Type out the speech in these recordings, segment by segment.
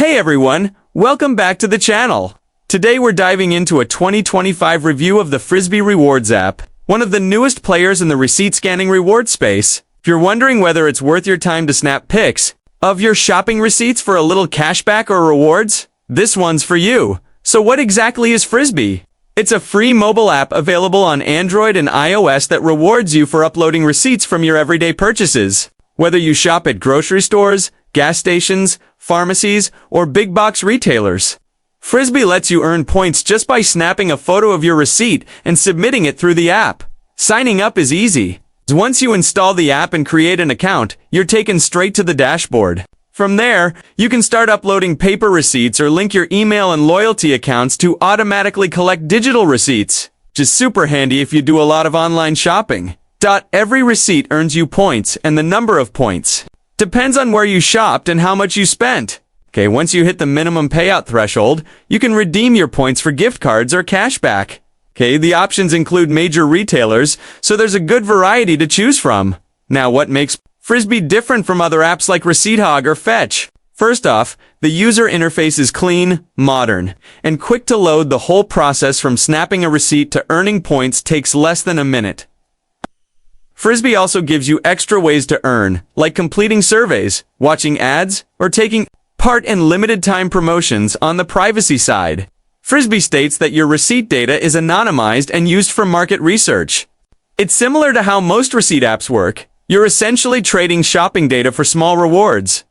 Hey everyone, welcome back to the channel. Today we're diving into a 2025 review of the Frisbee Rewards app, one of the newest players in the receipt scanning reward space. If you're wondering whether it's worth your time to snap pics of your shopping receipts for a little cashback or rewards, this one's for you. So what exactly is Frisbee? It's a free mobile app available on Android and iOS that rewards you for uploading receipts from your everyday purchases. Whether you shop at grocery stores, gas stations, pharmacies, or big box retailers, Frisbee lets you earn points just by snapping a photo of your receipt and submitting it through the app. Signing up is easy. Once you install the app and create an account, you're taken straight to the dashboard. From there, you can start uploading paper receipts or link your email and loyalty accounts to automatically collect digital receipts, which is super handy if you do a lot of online shopping. Every receipt earns you points, and the number of points depends on where you shopped and how much you spent. Once you hit the minimum payout threshold, you can redeem your points for gift cards or cashback. The options include major retailers, so there's a good variety to choose from. Now, what makes Frisbee different from other apps like Receipt Hog or Fetch? First off, the user interface is clean, modern, and quick to load. The whole process from snapping a receipt to earning points takes less than a minute. Frisbee also gives you extra ways to earn, like completing surveys, watching ads, or taking part in limited time promotions. On the privacy side, Frisbee states that your receipt data is anonymized and used for market research. It's similar to how most receipt apps work. You're essentially trading shopping data for small rewards.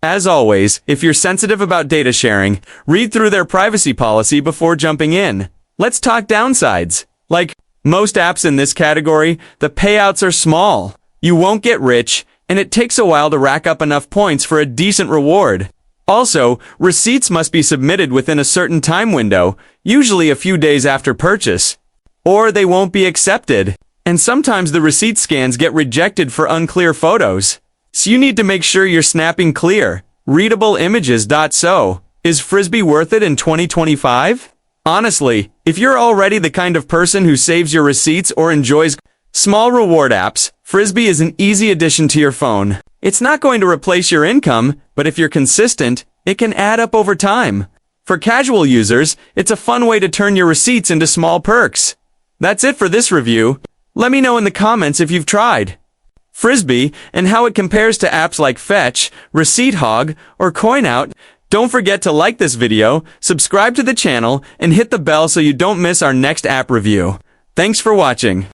As always, if you're sensitive about data sharing, read through their privacy policy before jumping in. Let's talk downsides. Like most apps in this category, the payouts are small. You won't get rich, and it takes a while to rack up enough points for a decent reward. Also, receipts must be submitted within a certain time window, usually a few days after purchase, or they won't be accepted. And sometimes the receipt scans get rejected for unclear photos. So you need to make sure you're snapping clear, readable images. So, is Frisbee worth it in 2025? Honestly, if you're already the kind of person who saves your receipts or enjoys small reward apps, Frisbee is an easy addition to your phone. It's not going to replace your income, but if you're consistent, it can add up over time. For casual users, it's a fun way to turn your receipts into small perks. That's it for this review. Let me know in the comments if you've tried Frisbee and how it compares to apps like Fetch, Receipt Hog, or Coinout. Don't forget to like this video, subscribe to the channel, and hit the bell so you don't miss our next app review. Thanks for watching.